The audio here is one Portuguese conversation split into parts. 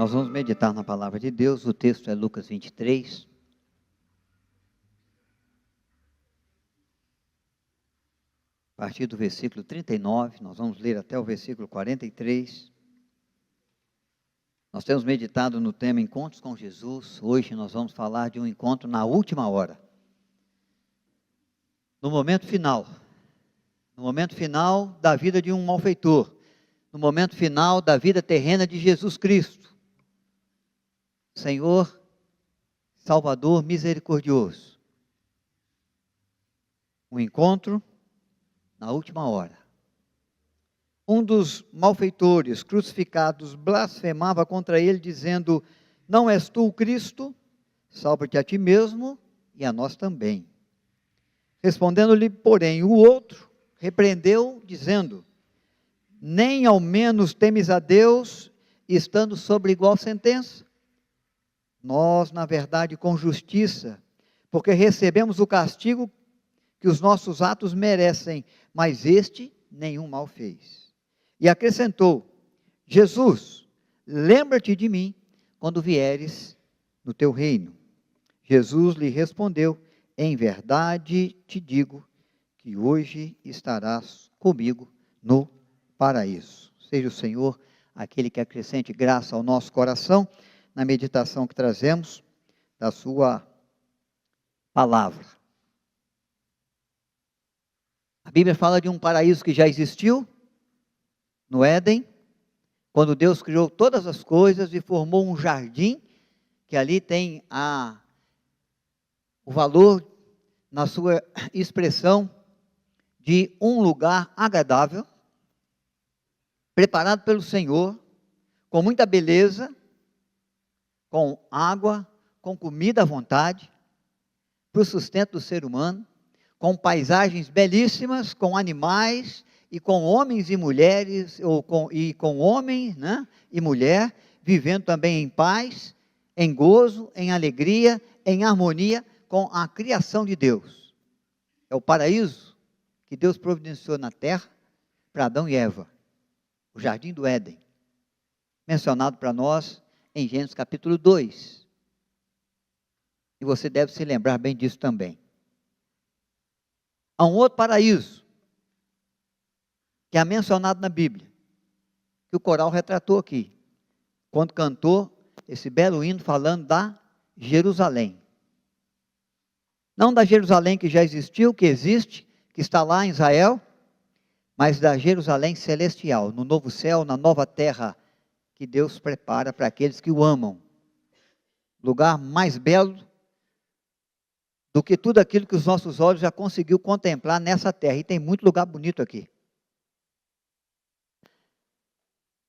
Nós vamos meditar na palavra de Deus, o texto é Lucas 23. A partir do versículo 39, nós vamos ler até o versículo 43. Nós temos meditado no tema Encontros com Jesus. Hoje nós vamos falar de um encontro na última hora. No momento final da vida de um malfeitor, no momento final da vida terrena de Jesus Cristo. Senhor, Salvador misericordioso. Um encontro na última hora. Um dos malfeitores crucificados blasfemava contra ele, dizendo: não és tu o Cristo? Salva-te a ti mesmo e a nós também. Respondendo-lhe, porém, o outro repreendeu, dizendo: nem ao menos temes a Deus, estando sobre igual sentença? Nós, na verdade, com justiça, porque recebemos o castigo que os nossos atos merecem, mas este nenhum mal fez. E acrescentou: Jesus, lembra-te de mim quando vieres no teu reino. Jesus lhe respondeu: em verdade te digo que hoje estarás comigo no paraíso. Seja o Senhor aquele que acrescente graça ao nosso coração, na meditação que trazemos da sua palavra. A Bíblia fala de um paraíso que já existiu, no Éden, quando Deus criou todas as coisas e formou um jardim, que ali tem o valor, na sua expressão, de um lugar agradável, preparado pelo Senhor, com muita beleza, com água, com comida à vontade, para o sustento do ser humano, com paisagens belíssimas, com animais, e com homens e mulheres, com homem, né, e mulher, vivendo também em paz, em gozo, em alegria, em harmonia com a criação de Deus. É o paraíso que Deus providenciou na terra para Adão e Eva, o jardim do Éden, mencionado para nós em Gênesis capítulo 2. E você deve se lembrar bem disso também. Há um outro paraíso, que é mencionado na Bíblia, que o coral retratou aqui, quando cantou esse belo hino falando da Jerusalém. Não da Jerusalém que já existiu, que existe, que está lá em Israel, mas da Jerusalém celestial, no novo céu, na nova terra, que Deus prepara para aqueles que o amam. Lugar mais belo do que tudo aquilo que os nossos olhos já conseguiu contemplar nessa terra. E tem muito lugar bonito aqui.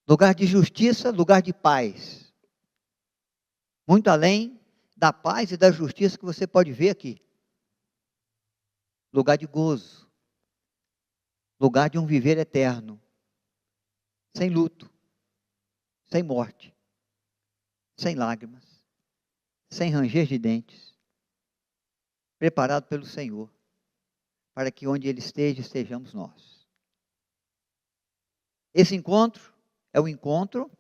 Lugar de justiça, lugar de paz. Muito além da paz e da justiça que você pode ver aqui. Lugar de gozo. Lugar de um viver eterno. Sem luto. Sem morte. Sem lágrimas. Sem ranger de dentes. Preparado pelo Senhor. Para que onde Ele esteja, estejamos nós. Esse encontro é o encontro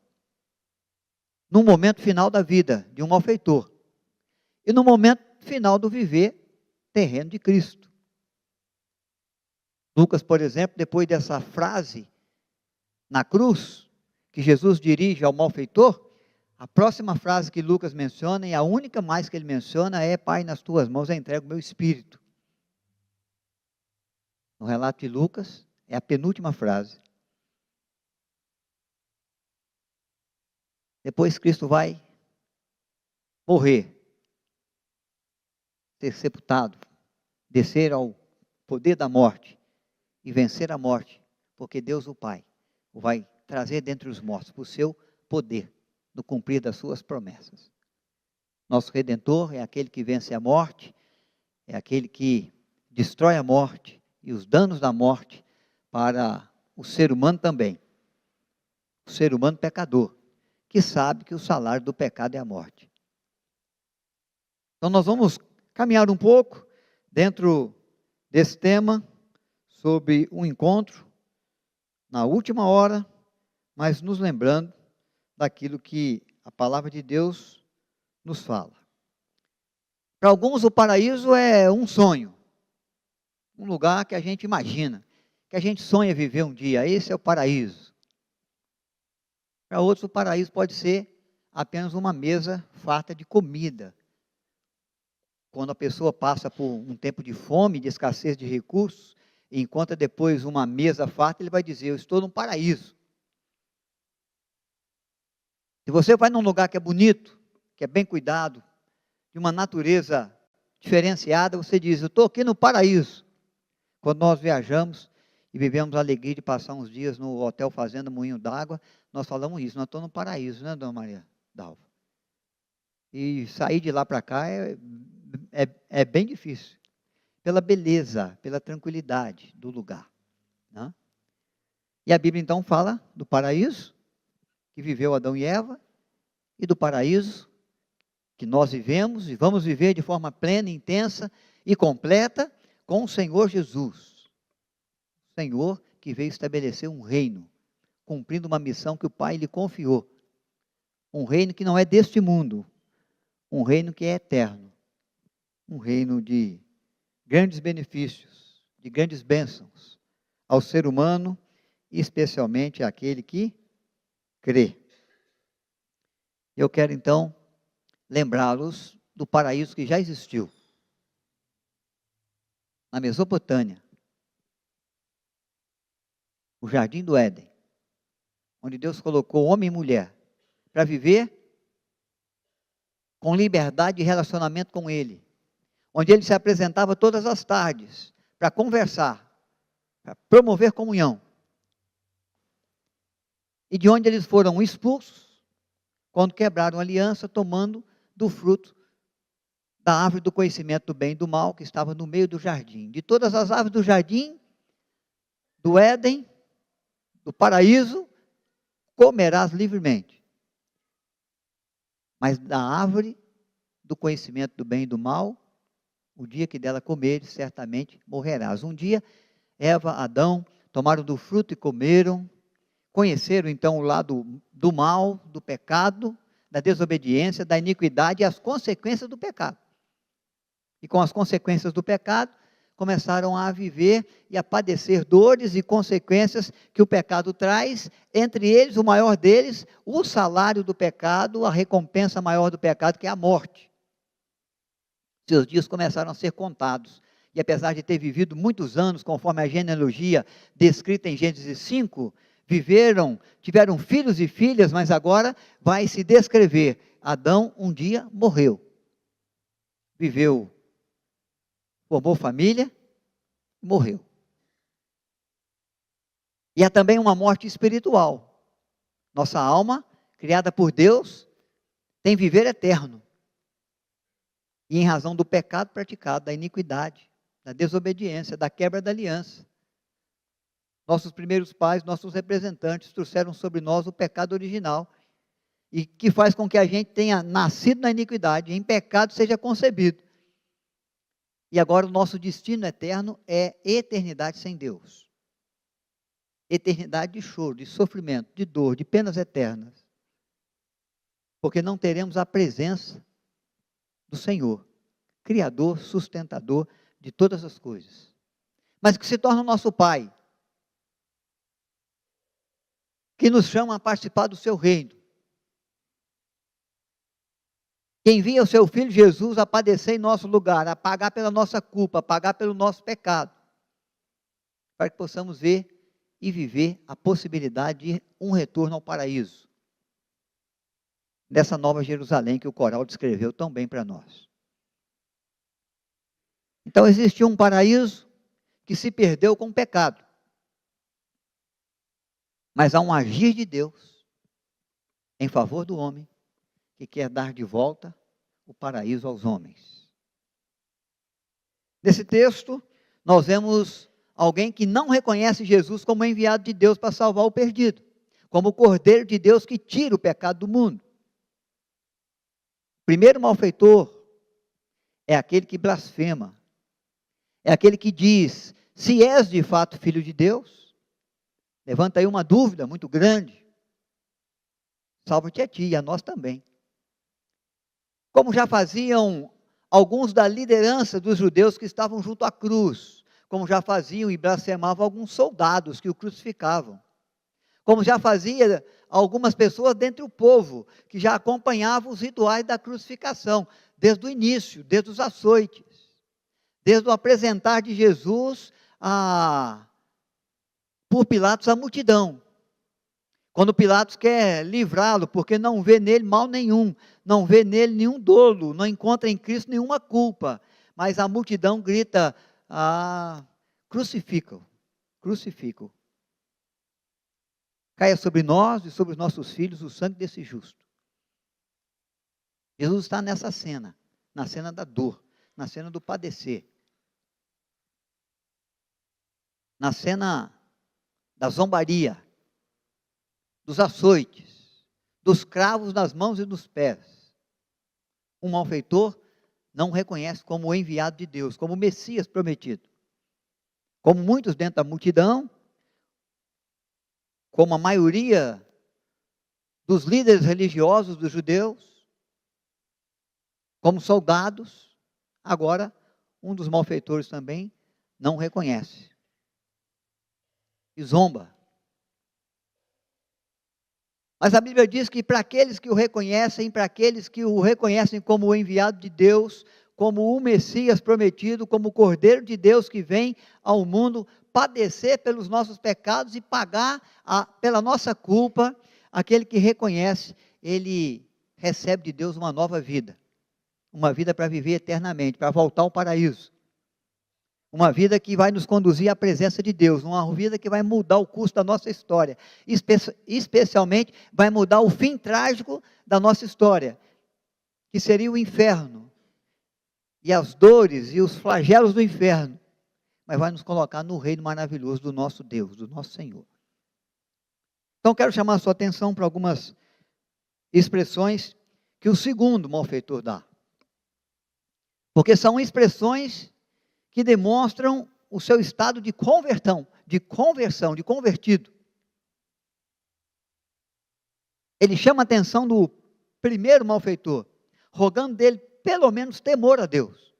no momento final da vida de um malfeitor e no momento final do viver terreno de Cristo. Lucas, por exemplo, depois dessa frase na cruz, que Jesus dirige ao malfeitor, a próxima frase que Lucas menciona, e a única mais que ele menciona, é: Pai, nas tuas mãos eu entrego o meu espírito. No relato de Lucas, é a penúltima frase. Depois Cristo vai morrer, ser sepultado, descer ao poder da morte e vencer a morte, porque Deus o Pai o vai trazer dentre os mortos por seu poder, no cumprir das suas promessas. Nosso Redentor é aquele que vence a morte, é aquele que destrói a morte e os danos da morte para o ser humano também, o ser humano pecador, que sabe que o salário do pecado é a morte. Então nós vamos caminhar um pouco dentro desse tema, sobre um encontro na última hora, mas nos lembrando daquilo que a palavra de Deus nos fala. Para alguns, o paraíso é um sonho, um lugar que a gente imagina, que a gente sonha viver um dia. Esse é o paraíso. Para outros, o paraíso pode ser apenas uma mesa farta de comida. Quando a pessoa passa por um tempo de fome, de escassez de recursos, e encontra depois uma mesa farta, ele vai dizer: eu estou num paraíso. Se você vai num lugar que é bonito, que é bem cuidado, de uma natureza diferenciada, você diz: eu estou aqui no paraíso. Quando nós viajamos e vivemos a alegria de passar uns dias no Hotel Fazenda Moinho d'Água, nós falamos isso: nós estamos no paraíso, né, dona Maria Dalva? E sair de lá para cá é bem difícil, pela beleza, pela tranquilidade do lugar, né? E a Bíblia então fala do paraíso que viveu Adão e Eva, e do paraíso que nós vivemos e vamos viver de forma plena, intensa e completa com o Senhor Jesus. O Senhor que veio estabelecer um reino, cumprindo uma missão que o Pai lhe confiou. Um reino que não é deste mundo, um reino que é eterno, um reino de grandes benefícios, de grandes bênçãos ao ser humano, e especialmente àquele que crê. Eu quero então lembrá-los do paraíso que já existiu na Mesopotâmia, o Jardim do Éden, onde Deus colocou homem e mulher para viver com liberdade de relacionamento com Ele, onde Ele se apresentava todas as tardes para conversar, para promover comunhão, e de onde eles foram expulsos quando quebraram a aliança, tomando do fruto da árvore do conhecimento do bem e do mal, que estava no meio do jardim. De todas as árvores do jardim, do Éden, do paraíso, comerás livremente. Mas da árvore do conhecimento do bem e do mal, o dia que dela comeres, certamente morrerás. Um dia, Eva, Adão, tomaram do fruto e comeram, conheceram então o lado do mal, do pecado, da desobediência, da iniquidade e as consequências do pecado. E com as consequências do pecado, começaram a viver e a padecer dores e consequências que o pecado traz, entre eles, o maior deles, o salário do pecado, a recompensa maior do pecado, que é a morte. Seus dias começaram a ser contados, e apesar de ter vivido muitos anos, conforme a genealogia descrita em Gênesis 5, tiveram filhos e filhas, mas agora vai se descrever: Adão um dia morreu, viveu, formou família, morreu. E há também uma morte espiritual. Nossa alma, criada por Deus, tem viver eterno. E em razão do pecado praticado, da iniquidade, da desobediência, da quebra da aliança, nossos primeiros pais, nossos representantes, trouxeram sobre nós o pecado original, e que faz com que a gente tenha nascido na iniquidade, em pecado seja concebido. E agora o nosso destino eterno é eternidade sem Deus. Eternidade de choro, de sofrimento, de dor, de penas eternas. Porque não teremos a presença do Senhor, Criador, sustentador de todas as coisas, mas que se torna o nosso Pai, que nos chama a participar do seu reino, que envia o seu Filho Jesus a padecer em nosso lugar, a pagar pela nossa culpa, a pagar pelo nosso pecado, para que possamos ver e viver a possibilidade de um retorno ao paraíso, dessa nova Jerusalém que o coral descreveu tão bem para nós. Então existiu um paraíso que se perdeu com o pecado, mas há um agir de Deus em favor do homem, que quer dar de volta o paraíso aos homens. Nesse texto, nós vemos alguém que não reconhece Jesus como enviado de Deus para salvar o perdido, como o Cordeiro de Deus que tira o pecado do mundo. O primeiro malfeitor é aquele que blasfema, é aquele que diz: se és de fato filho de Deus, levanta aí uma dúvida muito grande. salva-te a ti e a nós também. Como já faziam alguns da liderança dos judeus que estavam junto à cruz, como já faziam e blasfemavam alguns soldados que o crucificavam, como já fazia algumas pessoas dentre o povo, que já acompanhavam os rituais da crucificação, desde o início, desde os açoites, desde o apresentar de Jesus por Pilatos à multidão. Quando Pilatos quer livrá-lo, porque não vê nele mal nenhum, não vê nele nenhum dolo, não encontra em Cristo nenhuma culpa, mas a multidão grita, crucifica-o, crucifica-o. Caia sobre nós e sobre os nossos filhos o sangue desse justo. Jesus está nessa cena, na cena da dor, na cena do padecer, na cena da zombaria, dos açoites, dos cravos nas mãos e nos pés. Um malfeitor não reconhece como o enviado de Deus, como o Messias prometido. Como muitos dentro da multidão, como a maioria dos líderes religiosos dos judeus, como soldados, agora um dos malfeitores também não reconhece. E zomba. Mas a Bíblia diz que para aqueles que o reconhecem, para aqueles que o reconhecem como o enviado de Deus, como o Messias prometido, como o Cordeiro de Deus que vem ao mundo padecer pelos nossos pecados e pagar pela nossa culpa, aquele que reconhece, ele recebe de Deus uma nova vida. Uma vida para viver eternamente, para voltar ao paraíso. Uma vida que vai nos conduzir à presença de Deus, uma vida que vai mudar o curso da nossa história, especialmente vai mudar o fim trágico da nossa história, que seria o inferno, e as dores e os flagelos do inferno, mas vai nos colocar no reino maravilhoso do nosso Deus, do nosso Senhor. Então quero chamar a sua atenção para algumas expressões que o segundo malfeitor dá, porque são expressões que demonstram o seu estado de conversão, de convertido. Ele chama a atenção do primeiro malfeitor, rogando dele pelo menos temor a Deus.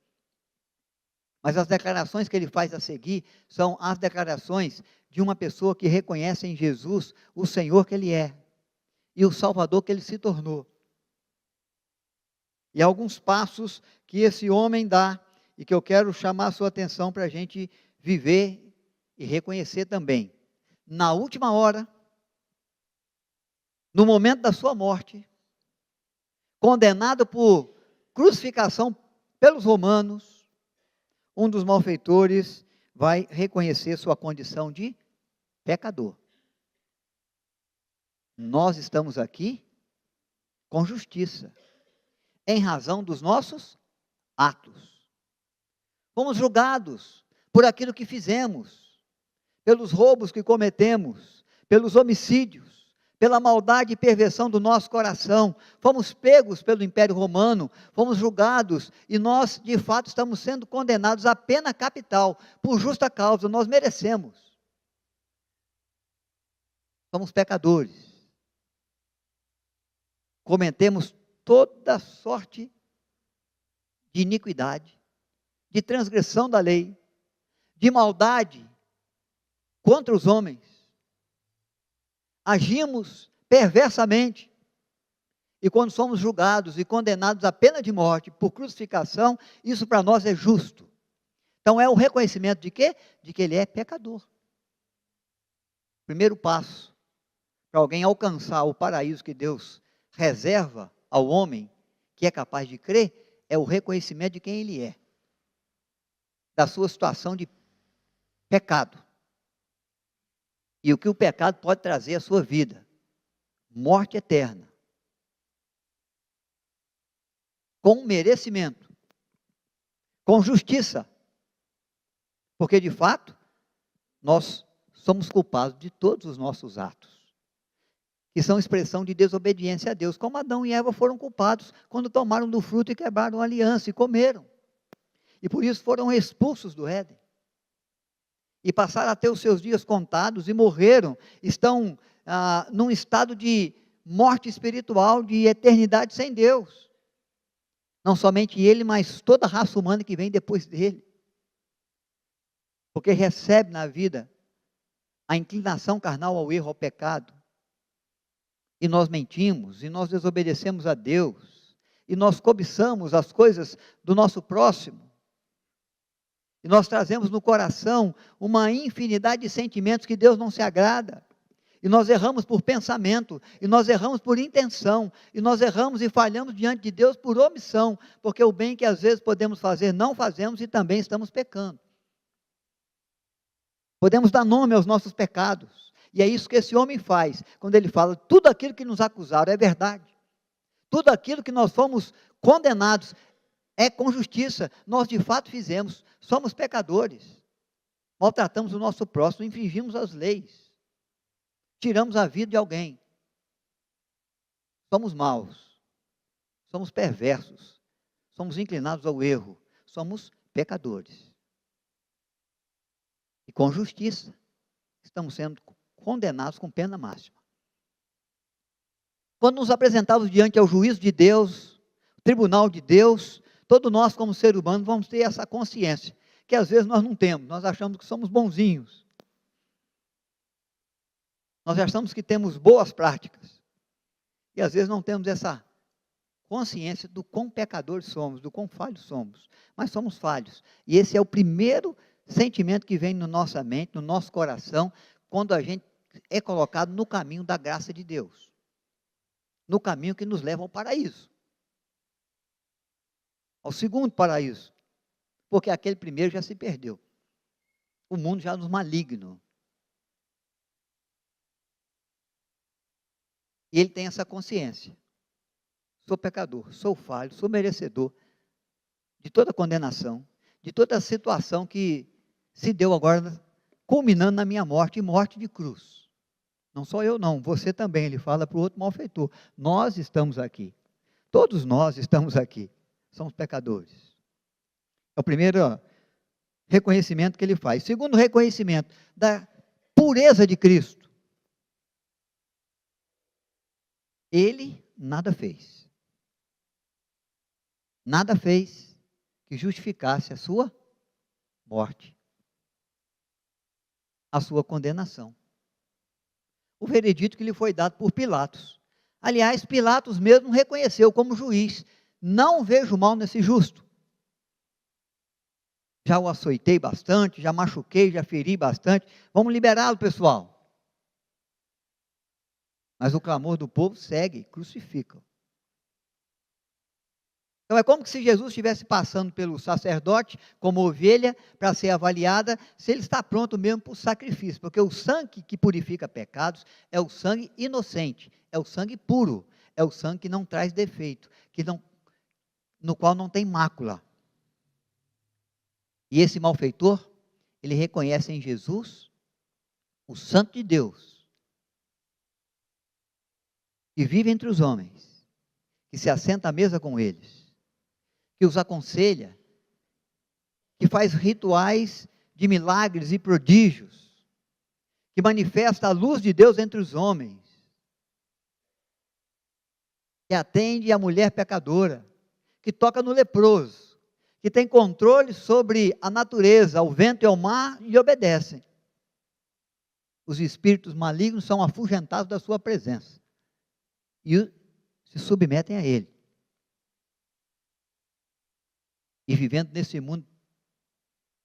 Mas as declarações que ele faz a seguir são as declarações de uma pessoa que reconhece em Jesus o Senhor que ele é e o Salvador que ele se tornou. E alguns passos que esse homem dá e que eu quero chamar a sua atenção para a gente viver e reconhecer também. Na última hora, no momento da sua morte, condenado por crucificação pelos romanos, um dos malfeitores vai reconhecer sua condição de pecador. Nós estamos aqui com justiça, em razão dos nossos atos. Fomos julgados por aquilo que fizemos, pelos roubos que cometemos, pelos homicídios, pela maldade e perversão do nosso coração. Fomos pegos pelo Império Romano, fomos julgados e nós, de fato, estamos sendo condenados à pena capital, por justa causa, nós merecemos. Somos pecadores. Cometemos toda sorte de iniquidade, de transgressão da lei, de maldade contra os homens. Agimos perversamente. E quando somos julgados e condenados à pena de morte por crucificação, isso para nós é justo. Então é o reconhecimento de quê? De que ele é pecador. Primeiro passo para alguém alcançar o paraíso que Deus reserva ao homem que é capaz de crer, é o reconhecimento de quem ele é, da sua situação de pecado, e o que o pecado pode trazer à sua vida: morte eterna, com merecimento, com justiça, porque de fato, nós somos culpados de todos os nossos atos, que são expressão de desobediência a Deus, como Adão e Eva foram culpados quando tomaram do fruto e quebraram a aliança e comeram, e por isso foram expulsos do Éden, e passaram a ter os seus dias contados, e morreram, estão num estado de morte espiritual, de eternidade sem Deus. Não somente ele, mas toda a raça humana que vem depois dele. Porque recebe na vida a inclinação carnal ao erro, ao pecado. E nós mentimos, e nós desobedecemos a Deus, e nós cobiçamos as coisas do nosso próximo. E nós trazemos no coração uma infinidade de sentimentos que Deus não se agrada. E nós erramos por pensamento, e nós erramos por intenção, e nós erramos e falhamos diante de Deus por omissão, porque o bem que às vezes podemos fazer, não fazemos e também estamos pecando. Podemos dar nome aos nossos pecados, e é isso que esse homem faz, quando ele fala, tudo aquilo que nos acusaram é verdade, tudo aquilo que nós fomos condenados é com justiça, nós de fato fizemos, somos pecadores, maltratamos o nosso próximo, infringimos as leis, tiramos a vida de alguém, somos maus, somos perversos, somos inclinados ao erro, somos pecadores. E com justiça, estamos sendo condenados com pena máxima. Quando nos apresentamos diante ao juízo de Deus, tribunal de Deus, todos nós como seres humanos vamos ter essa consciência, que às vezes nós não temos, nós achamos que somos bonzinhos. Nós achamos que temos boas práticas, e às vezes não temos essa consciência do quão pecadores somos, do quão falhos somos, mas somos falhos, e esse é o primeiro sentimento que vem na nossa mente, no nosso coração, quando a gente é colocado no caminho da graça de Deus, no caminho que nos leva ao paraíso, ao segundo paraíso, porque aquele primeiro já se perdeu, o mundo já nos maligno. E ele tem essa consciência, sou pecador, sou falho, sou merecedor de toda condenação, de toda a situação que se deu agora, culminando na minha morte, e morte de cruz. Não só eu não, você também, ele fala para o outro malfeitor, nós estamos aqui, todos nós estamos aqui, somos pecadores. É o primeiro reconhecimento que ele faz. Segundo reconhecimento, da pureza de Cristo. Ele nada fez. Nada fez que justificasse a sua morte, a sua condenação. O veredito que lhe foi dado por Pilatos. Aliás, Pilatos mesmo reconheceu como juiz, não vejo mal nesse justo. Já o açoitei bastante, já machuquei, já feri bastante, vamos liberá-lo, pessoal. Mas o clamor do povo segue, crucificam. Então é como se Jesus estivesse passando pelo sacerdote, como ovelha, para ser avaliada, se ele está pronto mesmo para o sacrifício, porque o sangue que purifica pecados é o sangue inocente, é o sangue puro, é o sangue que não traz defeito, no qual não tem mácula. E esse malfeitor, ele reconhece em Jesus o Santo de Deus, que vive entre os homens, que se assenta à mesa com eles, que os aconselha, que faz rituais de milagres e prodígios, que manifesta a luz de Deus entre os homens, que atende a mulher pecadora, que toca no leproso, que tem controle sobre a natureza, o vento e o mar, e obedecem. Os espíritos malignos são afugentados da sua presença e se submetem a ele. E vivendo nesse mundo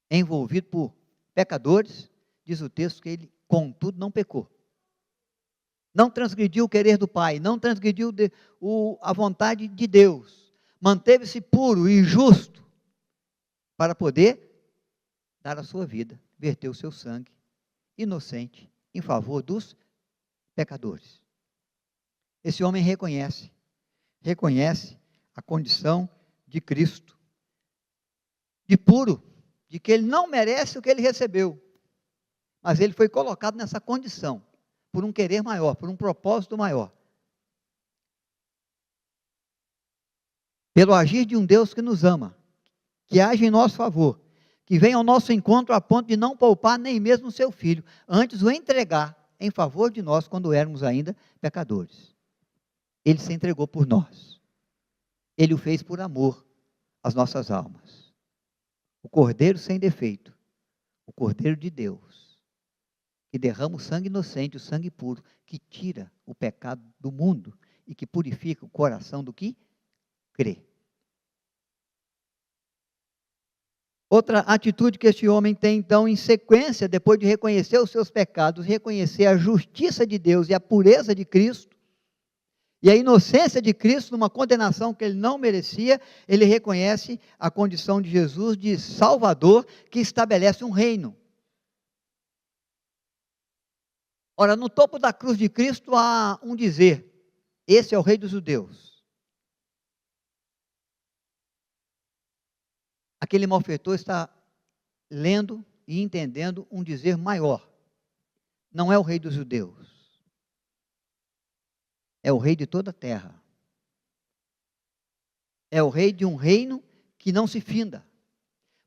envolvido por pecadores, diz o texto que ele, contudo, não pecou. Não transgrediu o querer do Pai, não transgrediu a vontade de Deus. Manteve-se puro e justo para poder dar a sua vida, verter o seu sangue inocente em favor dos pecadores. Esse homem reconhece a condição de Cristo, de puro, de que ele não merece o que ele recebeu, mas ele foi colocado nessa condição, por um querer maior, por um propósito maior. Pelo agir de um Deus que nos ama, que age em nosso favor, que vem ao nosso encontro a ponto de não poupar nem mesmo o seu filho, antes o entregar em favor de nós quando éramos ainda pecadores. Ele se entregou por nós. Ele o fez por amor às nossas almas. O Cordeiro sem defeito, o Cordeiro de Deus, que derrama o sangue inocente, o sangue puro, que tira o pecado do mundo e que purifica o coração do que crê. Outra atitude que este homem tem, então, em sequência, depois de reconhecer os seus pecados, reconhecer a justiça de Deus e a pureza de Cristo, e a inocência de Cristo numa condenação que ele não merecia, ele reconhece a condição de Jesus de Salvador, que estabelece um reino. Ora, no topo da cruz de Cristo há um dizer: esse é o Rei dos Judeus. Aquele malfeitor está lendo e entendendo um dizer maior. Não é o Rei dos Judeus. É o Rei de toda a terra. É o Rei de um reino que não se finda.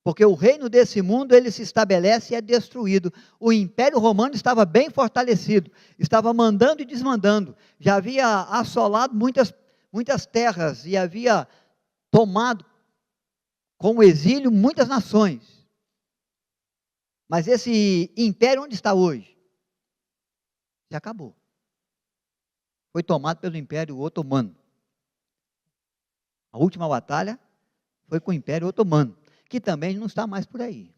Porque o reino desse mundo, ele se estabelece e é destruído. O Império Romano estava bem fortalecido, estava mandando e desmandando. Já havia assolado muitas terras e havia tomado como exílio muitas nações. Mas esse império onde está hoje? Já acabou. Foi tomado pelo Império Otomano. A última batalha foi com o Império Otomano, que também não está mais por aí.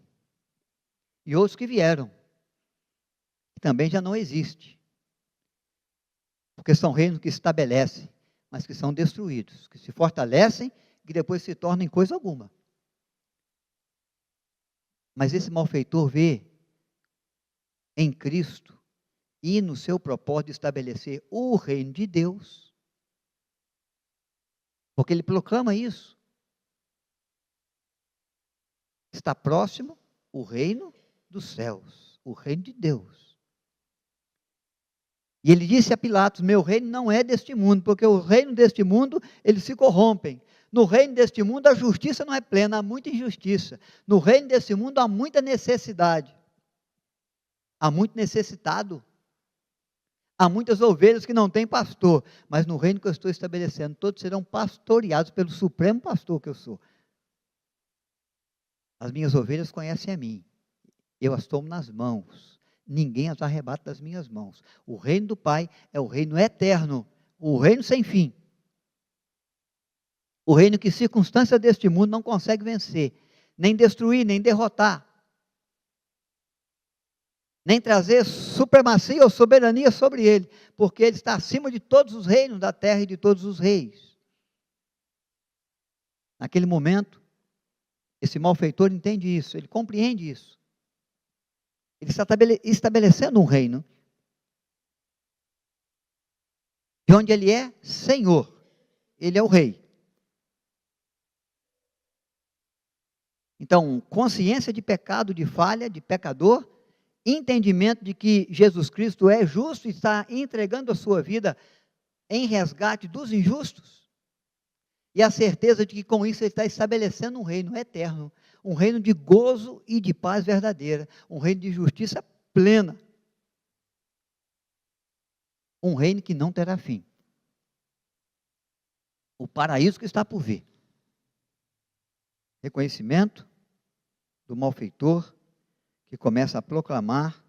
E outros que vieram, que também já não existe. Porque são reinos que se estabelecem, mas que são destruídos, que se fortalecem e que depois se tornam em coisa alguma. Mas esse malfeitor vê em Cristo e no seu propósito de estabelecer o reino de Deus, porque ele proclama isso. Está próximo o reino dos céus, o reino de Deus. E ele disse a Pilatos: meu reino não é deste mundo, porque o reino deste mundo, eles se corrompem. No reino deste mundo a justiça não é plena, há muita injustiça. No reino deste mundo há muita necessidade. Há muito necessitado. Há muitas ovelhas que não têm pastor. Mas no reino que eu estou estabelecendo, todos serão pastoreados pelo supremo pastor que eu sou. As minhas ovelhas conhecem a mim. Eu as tomo nas mãos. Ninguém as arrebata das minhas mãos. O reino do Pai é o reino eterno. O reino sem fim. O reino que circunstância deste mundo não consegue vencer, nem destruir, nem derrotar, nem trazer supremacia ou soberania sobre ele, porque ele está acima de todos os reinos da terra e de todos os reis. Naquele momento, esse malfeitor entende isso, ele compreende isso. Ele está estabelecendo um reino, de onde ele é Senhor, ele é o rei. Então, consciência de pecado, de falha, de pecador, entendimento de que Jesus Cristo é justo e está entregando a sua vida em resgate dos injustos, e a certeza de que com isso ele está estabelecendo um reino eterno, um reino de gozo e de paz verdadeira, um reino de justiça plena, um reino que não terá fim, o paraíso que está por vir. Reconhecimento do malfeitor, que começa a proclamar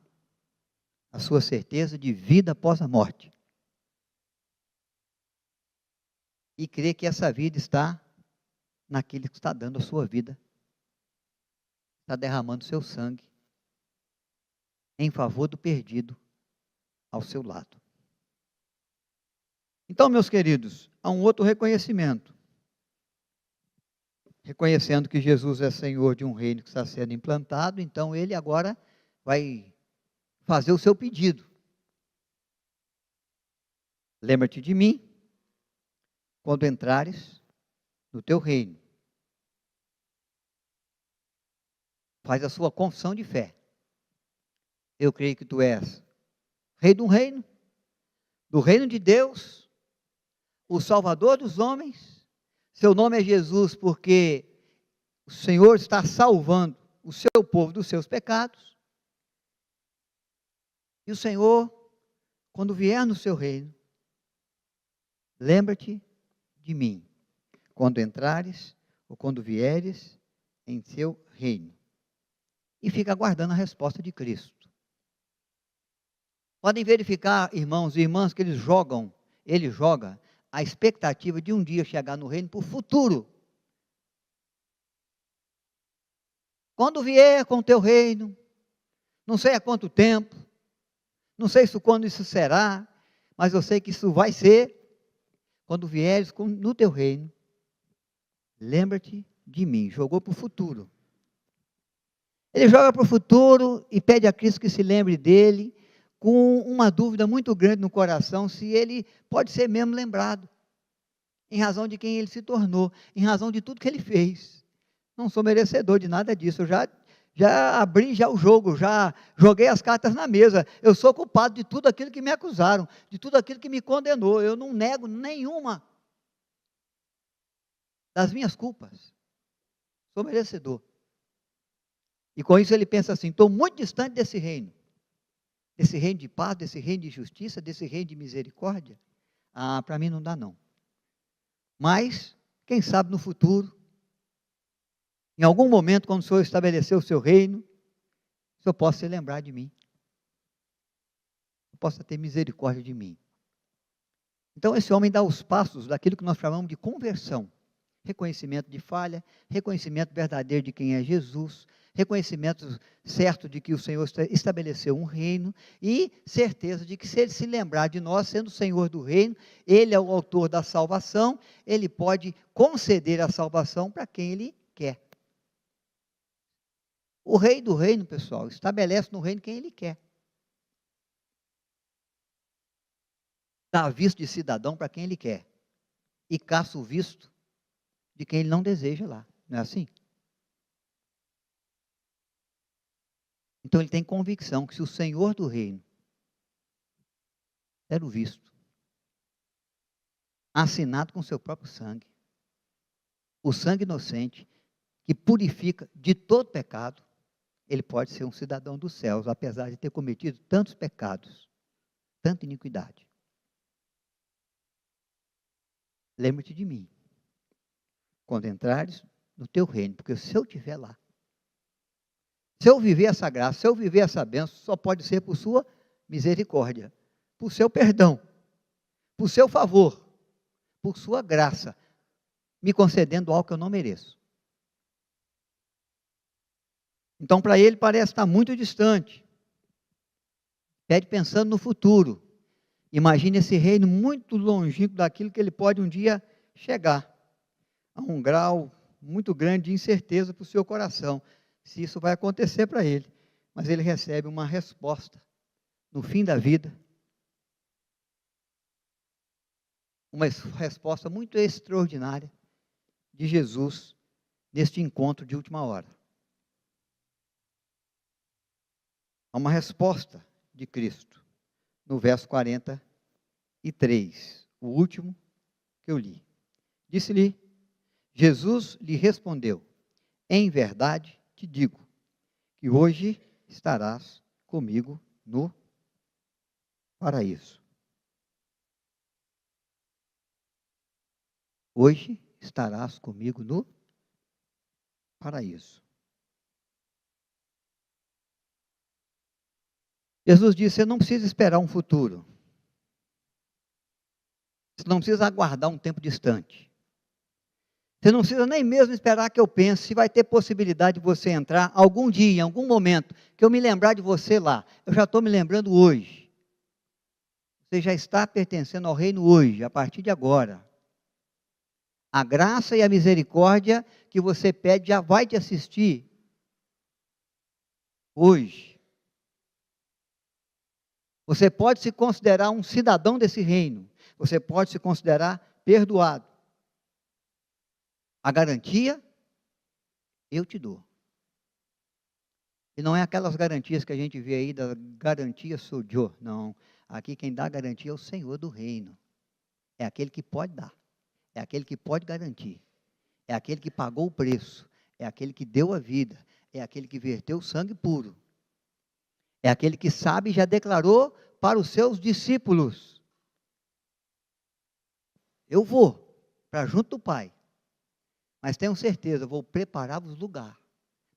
a sua certeza de vida após a morte. E crê que essa vida está naquele que está dando a sua vida, está derramando seu sangue em favor do perdido ao seu lado. Então, meus queridos, há um outro reconhecimento. Reconhecendo que Jesus é Senhor de um reino que está sendo implantado, então ele agora vai fazer o seu pedido. Lembra-te de mim, quando entrares no teu reino. Faz a sua confissão de fé. Eu creio que tu és rei de um reino, do reino de Deus, o Salvador dos homens. Seu nome é Jesus porque o Senhor está salvando o seu povo dos seus pecados. E o Senhor, quando vier no seu reino, lembra-te de mim, quando entrares ou quando vieres em seu reino. E fica aguardando a resposta de Cristo. Podem verificar, irmãos e irmãs, que ele joga a expectativa de um dia chegar no reino para o futuro. Quando vier com o teu reino, não sei há quanto tempo, não sei quando isso será, mas eu sei que isso vai ser, quando vieres no teu reino, lembra-te de mim. Jogou para o futuro. Ele joga para o futuro e pede a Cristo que se lembre dele, com uma dúvida muito grande no coração, se ele pode ser mesmo lembrado, em razão de quem ele se tornou, em razão de tudo que ele fez. Não sou merecedor de nada disso, eu já abri o jogo, já joguei as cartas na mesa, eu sou culpado de tudo aquilo que me acusaram, de tudo aquilo que me condenou, eu não nego nenhuma das minhas culpas, sou merecedor. E com isso ele pensa assim, estou muito distante desse reino de paz, desse reino de justiça, desse reino de misericórdia. Para mim não dá não. Mas, quem sabe no futuro, em algum momento, quando o Senhor estabelecer o seu reino, o Senhor possa se lembrar de mim. Possa ter misericórdia de mim. Então, esse homem dá os passos daquilo que nós chamamos de conversão. Reconhecimento de falha, reconhecimento verdadeiro de quem é Jesus, reconhecimento certo de que o Senhor estabeleceu um reino e certeza de que se Ele se lembrar de nós, sendo o Senhor do reino, Ele é o autor da salvação, Ele pode conceder a salvação para quem Ele quer. O rei do reino, pessoal, estabelece no reino quem Ele quer. Dá visto de cidadão para quem Ele quer e caça o visto de quem Ele não deseja lá, não é assim? Então ele tem convicção que se o Senhor do reino der o visto, assinado com seu próprio sangue, o sangue inocente, que purifica de todo pecado, ele pode ser um cidadão dos céus, apesar de ter cometido tantos pecados, tanta iniquidade. Lembra-te de mim, quando entrares no teu reino, porque se eu estiver lá, se eu viver essa graça, se eu viver essa bênção, só pode ser por sua misericórdia, por seu perdão, por seu favor, por sua graça, me concedendo algo que eu não mereço. Então, para ele, parece estar muito distante. Pede pensando no futuro. Imagine esse reino muito longínquo daquilo que ele pode um dia chegar, a um grau muito grande de incerteza para o seu coração, se isso vai acontecer para ele. Mas ele recebe uma resposta no fim da vida, uma resposta muito extraordinária de Jesus neste encontro de última hora. Há uma resposta de Cristo no verso 43, o último que eu li. Disse-lhe, Jesus lhe respondeu, em verdade te digo, que hoje estarás comigo no paraíso. Hoje estarás comigo no paraíso. Jesus disse, você não precisa esperar um futuro. Você não precisa aguardar um tempo distante. Você não precisa nem mesmo esperar que eu pense se vai ter possibilidade de você entrar algum dia, em algum momento, que eu me lembrar de você lá. Eu já estou me lembrando hoje. Você já está pertencendo ao reino hoje, a partir de agora. A graça e a misericórdia que você pede já vai te assistir hoje. Você pode se considerar um cidadão desse reino. Você pode se considerar perdoado. A garantia, eu te dou. E não é aquelas garantias que a gente vê aí, da garantia sou eu. Não. Aqui quem dá garantia é o Senhor do reino. É aquele que pode dar. É aquele que pode garantir. É aquele que pagou o preço. É aquele que deu a vida. É aquele que verteu o sangue puro. É aquele que sabe e já declarou para os seus discípulos. Eu vou para junto do Pai, mas tenham certeza, vou preparar-vos lugar,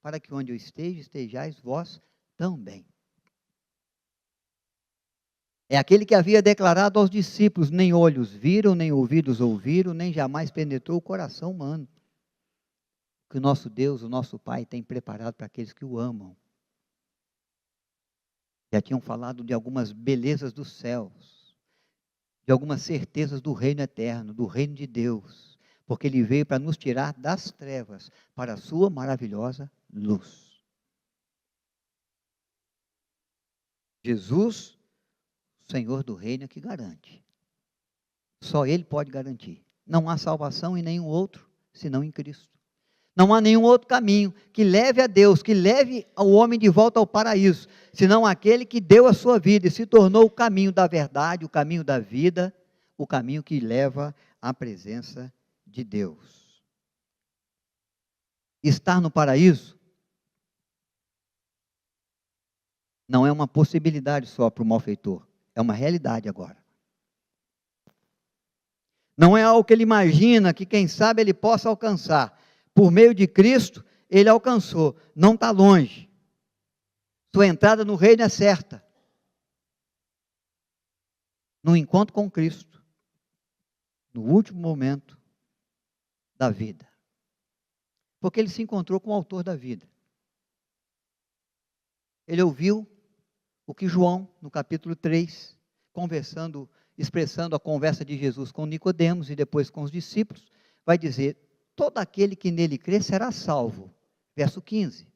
para que onde eu esteja, estejais vós também. É aquele que havia declarado aos discípulos: nem olhos viram, nem ouvidos ouviram, nem jamais penetrou o coração humano, que o nosso Deus, o nosso Pai, tem preparado para aqueles que o amam. Já tinham falado de algumas belezas dos céus, de algumas certezas do reino eterno, do reino de Deus, porque Ele veio para nos tirar das trevas para a sua maravilhosa luz. Jesus, Senhor do reino, é que garante. Só Ele pode garantir. Não há salvação em nenhum outro, senão em Cristo. Não há nenhum outro caminho que leve a Deus, que leve o homem de volta ao paraíso, senão aquele que deu a sua vida e se tornou o caminho da verdade, o caminho da vida, o caminho que leva à presença de Deus. Estar no paraíso não é uma possibilidade só para o malfeitor, é uma realidade agora. Não é algo que ele imagina que quem sabe ele possa alcançar. Por meio de Cristo, ele alcançou, não está longe. Sua entrada no reino é certa. No encontro com Cristo, no último momento da vida. Porque ele se encontrou com o autor da vida. Ele ouviu o que João, no capítulo 3, expressando a conversa de Jesus com Nicodemos e depois com os discípulos, vai dizer: todo aquele que nele crê será salvo. Verso 15.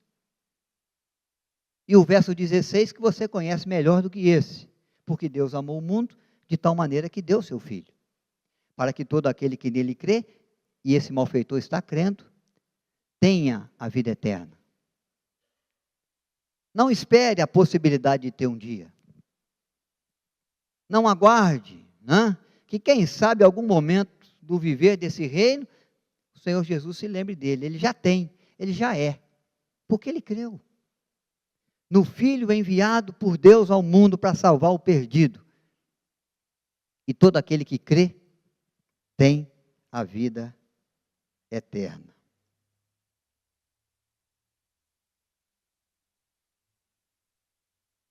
E o verso 16 que você conhece melhor do que esse. Porque Deus amou o mundo de tal maneira que deu seu Filho. Para que todo aquele que nele crê, e esse malfeitor está crendo, tenha a vida eterna. Não espere a possibilidade de ter um dia. Não aguarde, né? Que quem sabe algum momento do viver desse reino, o Senhor Jesus se lembre dele. Ele já tem, ele já é, porque ele creu no Filho enviado por Deus ao mundo para salvar o perdido. E todo aquele que crê tem a vida eterna.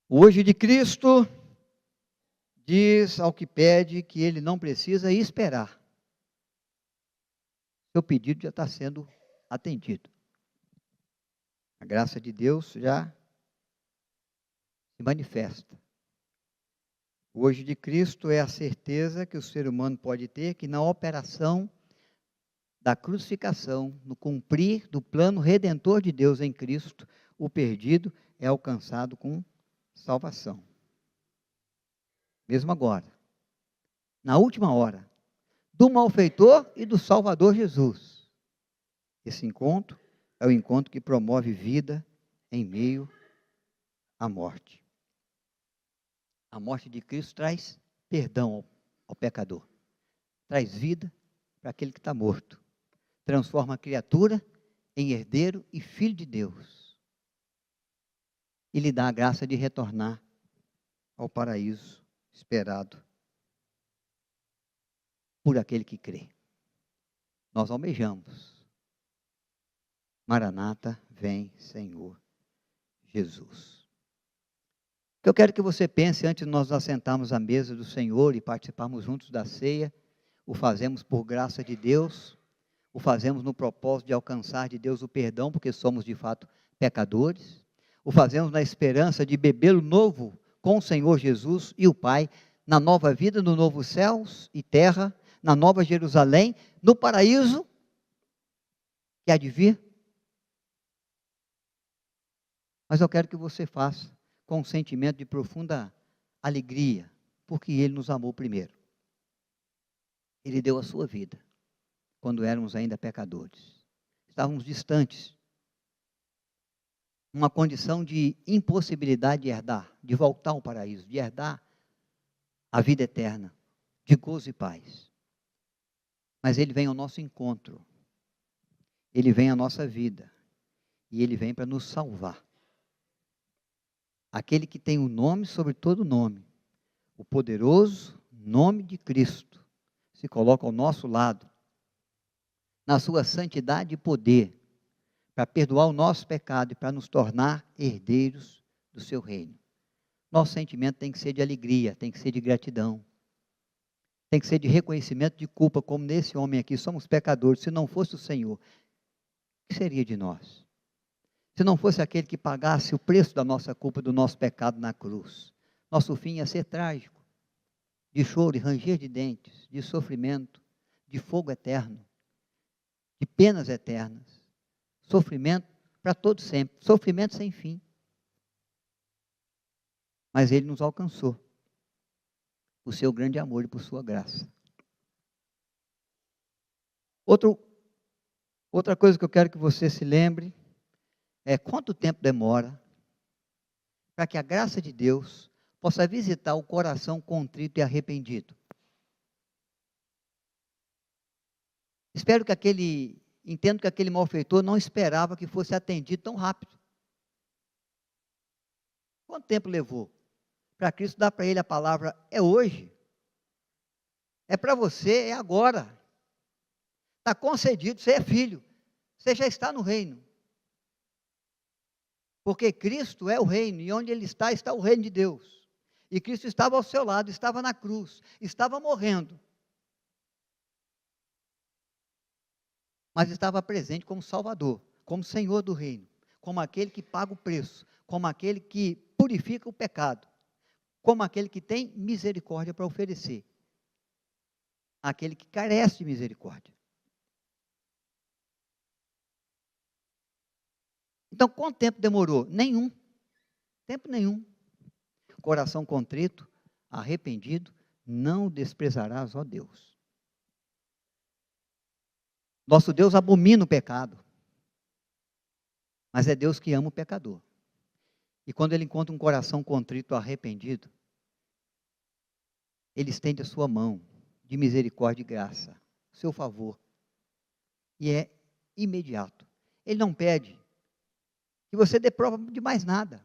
O hoje de Cristo diz ao que pede que ele não precisa esperar. Seu pedido já está sendo atendido. A graça de Deus já se manifesta. O hoje de Cristo é a certeza que o ser humano pode ter que na operação da crucificação, no cumprir do plano redentor de Deus em Cristo, o perdido é alcançado com salvação. Mesmo agora, na última hora, do malfeitor e do Salvador Jesus. Esse encontro é o encontro que promove vida em meio à morte. A morte de Cristo traz perdão ao pecador, traz vida para aquele que está morto, transforma a criatura em herdeiro e filho de Deus, e lhe dá a graça de retornar ao paraíso esperado por aquele que crê. Nós almejamos. Maranata, vem, Senhor Jesus. O que eu quero que você pense antes de nós assentarmos à mesa do Senhor e participarmos juntos da ceia, o fazemos por graça de Deus, o fazemos no propósito de alcançar de Deus o perdão, porque somos de fato pecadores, o fazemos na esperança de beber o novo com o Senhor Jesus e o Pai, na nova vida, no novo céus e terra, na nova Jerusalém, no paraíso que há de vir. Mas eu quero que você faça com um sentimento de profunda alegria, porque Ele nos amou primeiro. Ele deu a sua vida, quando éramos ainda pecadores. Estávamos distantes, numa condição de impossibilidade de herdar, de voltar ao paraíso, de herdar a vida eterna, de gozo e paz. Mas Ele vem ao nosso encontro, Ele vem à nossa vida, e Ele vem para nos salvar. Aquele que tem o nome sobre todo nome, o poderoso nome de Cristo, se coloca ao nosso lado, na sua santidade e poder, para perdoar o nosso pecado e para nos tornar herdeiros do seu reino. Nosso sentimento tem que ser de alegria, tem que ser de gratidão, tem que ser de reconhecimento de culpa, como nesse homem aqui, somos pecadores. Se não fosse o Senhor, o que seria de nós? Se não fosse aquele que pagasse o preço da nossa culpa, do nosso pecado na cruz, nosso fim ia ser trágico, de choro e ranger de dentes, de sofrimento, de fogo eterno, de penas eternas, sofrimento para todo sempre, sofrimento sem fim. Mas Ele nos alcançou, por seu grande amor e por sua graça. Outra coisa que eu quero que você se lembre, é quanto tempo demora para que a graça de Deus possa visitar o coração contrito e arrependido. Entendo que aquele malfeitor não esperava que fosse atendido tão rápido. Quanto tempo levou para Cristo dar para ele a palavra, é hoje, é para você, é agora, está concedido, você é filho, você já está no reino, porque Cristo é o reino, e onde Ele está, está o reino de Deus, e Cristo estava ao seu lado, estava na cruz, estava morrendo, mas estava presente como Salvador, como Senhor do reino, como aquele que paga o preço, como aquele que purifica o pecado, como aquele que tem misericórdia para oferecer, aquele que carece de misericórdia. Então, quanto tempo demorou? Nenhum, tempo nenhum. Coração contrito, arrependido, não desprezarás, ó Deus. Nosso Deus abomina o pecado, mas é Deus que ama o pecador. E quando Ele encontra um coração contrito, arrependido, Ele estende a sua mão de misericórdia e graça, o seu favor, e é imediato. Ele não pede que você dê prova de mais nada.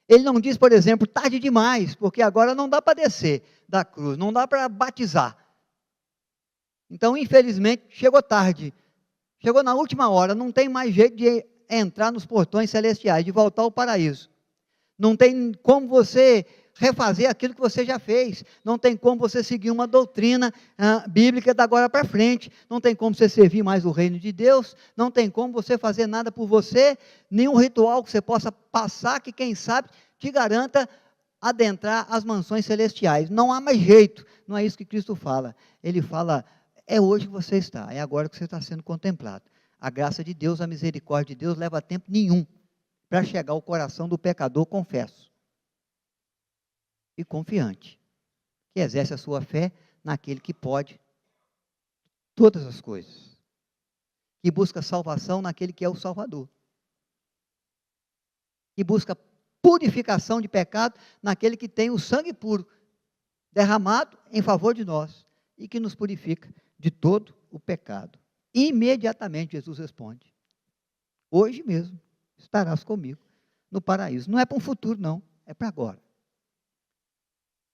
Ele não diz, por exemplo, tarde demais, porque agora não dá para descer da cruz, não dá para batizar. Então, infelizmente, chegou tarde, chegou na última hora, não tem mais jeito de entrar nos portões celestiais, de voltar ao paraíso. Não tem como você refazer aquilo que você já fez, não tem como você seguir uma doutrina bíblica da agora para frente, não tem como você servir mais o reino de Deus, não tem como você fazer nada por você, nenhum ritual que você possa passar, que quem sabe te garanta adentrar as mansões celestiais. Não há mais jeito, não é isso que Cristo fala. Ele fala, é hoje que você está, é agora que você está sendo contemplado. A graça de Deus, a misericórdia de Deus leva tempo nenhum para chegar ao coração do pecador, confesso, e confiante, que exerce a sua fé naquele que pode todas as coisas, que busca salvação naquele que é o Salvador, que busca purificação de pecado naquele que tem o sangue puro derramado em favor de nós e que nos purifica de todo o pecado. Imediatamente Jesus responde, hoje mesmo estarás comigo no paraíso. Não é para um futuro, não, é para agora.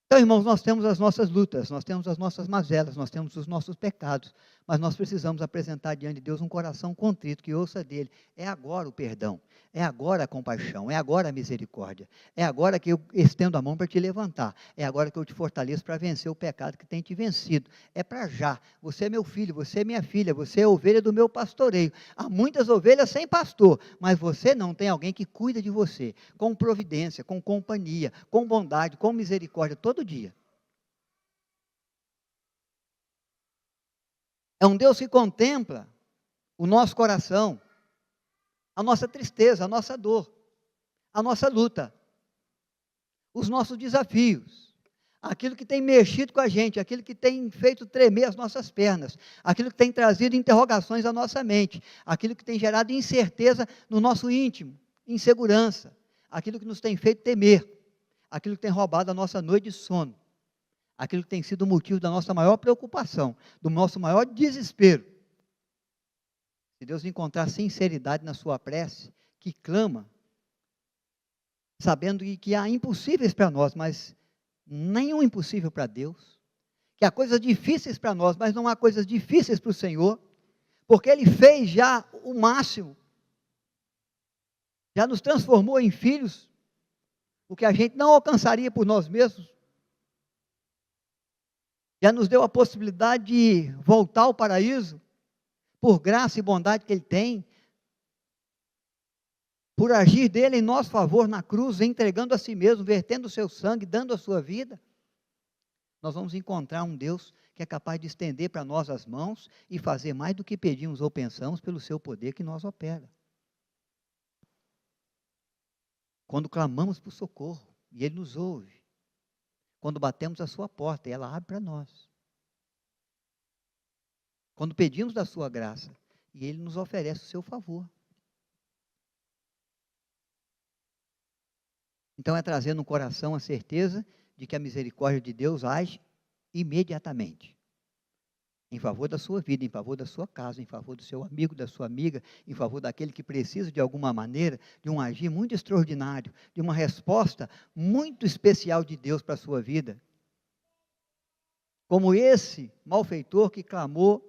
Então, irmãos, nós temos as nossas lutas, nós temos as nossas mazelas, nós temos os nossos pecados, mas nós precisamos apresentar diante de Deus um coração contrito, que ouça dele. É agora o perdão, é agora a compaixão, é agora a misericórdia, é agora que eu estendo a mão para te levantar, é agora que eu te fortaleço para vencer o pecado que tem te vencido, é para já. Você é meu filho, você é minha filha, você é ovelha do meu pastoreio. Há muitas ovelhas sem pastor, mas você não tem alguém que cuida de você, com providência, com companhia, com bondade, com misericórdia, todo dia. É um Deus que contempla o nosso coração, a nossa tristeza, a nossa dor, a nossa luta, os nossos desafios, aquilo que tem mexido com a gente, aquilo que tem feito tremer as nossas pernas, aquilo que tem trazido interrogações à nossa mente, aquilo que tem gerado incerteza no nosso íntimo, insegurança, aquilo que nos tem feito temer, aquilo que tem roubado a nossa noite de sono, aquilo que tem sido o motivo da nossa maior preocupação, do nosso maior desespero. Se Deus encontrar sinceridade na sua prece, que clama, sabendo que há impossíveis para nós, mas nenhum impossível para Deus, que há coisas difíceis para nós, mas não há coisas difíceis para o Senhor, porque Ele fez já o máximo, já nos transformou em filhos, o que a gente não alcançaria por nós mesmos, já nos deu a possibilidade de voltar ao paraíso, por graça e bondade que Ele tem, por agir dele em nosso favor na cruz, entregando a si mesmo, vertendo o seu sangue, dando a sua vida, nós vamos encontrar um Deus que é capaz de estender para nós as mãos e fazer mais do que pedimos ou pensamos pelo seu poder que nós opera. Quando clamamos por socorro, e Ele nos ouve. Quando batemos a sua porta, e ela abre para nós. Quando pedimos da sua graça, e Ele nos oferece o seu favor. Então é trazer no coração a certeza de que a misericórdia de Deus age imediatamente. Em favor da sua vida, em favor da sua casa, em favor do seu amigo, da sua amiga, em favor daquele que precisa de alguma maneira, de um agir muito extraordinário, de uma resposta muito especial de Deus para a sua vida. Como esse malfeitor que clamou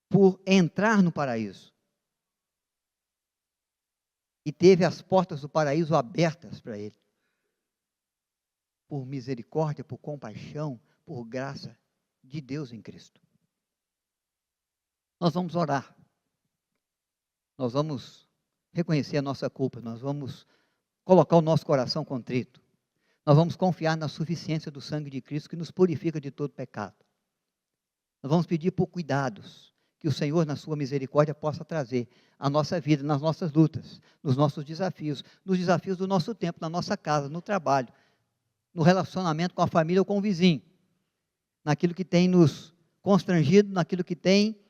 por entrar no paraíso. E teve as portas do paraíso abertas para ele. Por misericórdia, por compaixão, por graça de Deus em Cristo. Nós vamos orar. Nós vamos reconhecer a nossa culpa. Nós vamos colocar o nosso coração contrito. Nós vamos confiar na suficiência do sangue de Cristo que nos purifica de todo pecado. Nós vamos pedir por cuidados que o Senhor, na sua misericórdia, possa trazer à nossa vida, nas nossas lutas, nos nossos desafios, nos desafios do nosso tempo, na nossa casa, no trabalho, no relacionamento com a família ou com o vizinho, naquilo que tem nos constrangido, naquilo que tem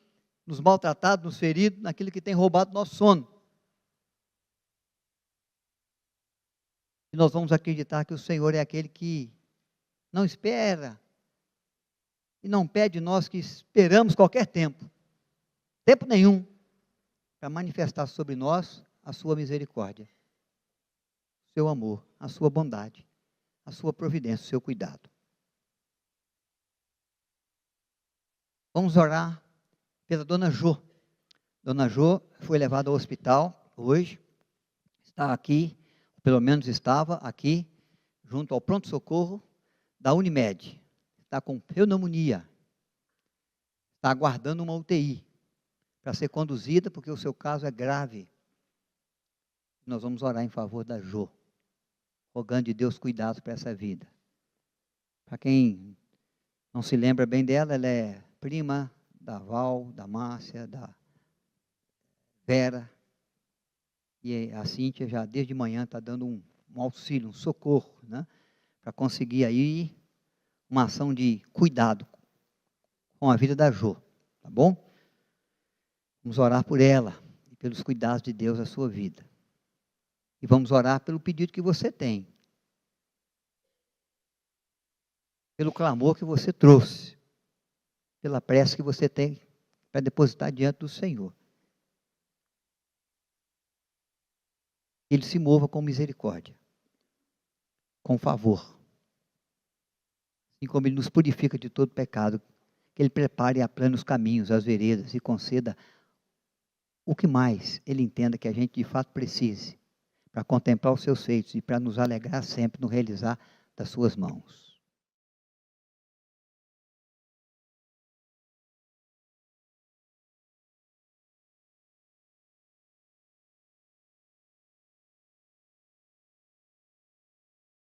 nos maltratado, nos ferido, naquilo que tem roubado nosso sono. E nós vamos acreditar que o Senhor é aquele que não espera e não pede de nós que esperamos qualquer tempo nenhum, para manifestar sobre nós a sua misericórdia, o seu amor, a sua bondade, a sua providência, o seu cuidado. Vamos orar pela Dona Jô. Dona Jô foi levada ao hospital hoje, está aqui, pelo menos estava aqui, junto ao pronto-socorro da Unimed. Está com pneumonia, está aguardando uma UTI, para ser conduzida, porque o seu caso é grave. Nós vamos orar em favor da Jô, rogando de Deus cuidado para essa vida. Para quem não se lembra bem dela, ela é prima da Val, da Márcia, da Vera, e a Cíntia já desde manhã está dando um auxílio, um socorro, né, para conseguir aí uma ação de cuidado com a vida da Jô, tá bom? Vamos orar por ela e pelos cuidados de Deus na sua vida. E vamos orar pelo pedido que você tem. Pelo clamor que você trouxe. Pela prece que você tem para depositar diante do Senhor. Ele se mova com misericórdia. Com favor. Assim como Ele nos purifica de todo pecado. Que Ele prepare e aplane os caminhos, as veredas e conceda o que mais Ele entenda que a gente de fato precise para contemplar os seus feitos e para nos alegrar sempre no realizar das suas mãos.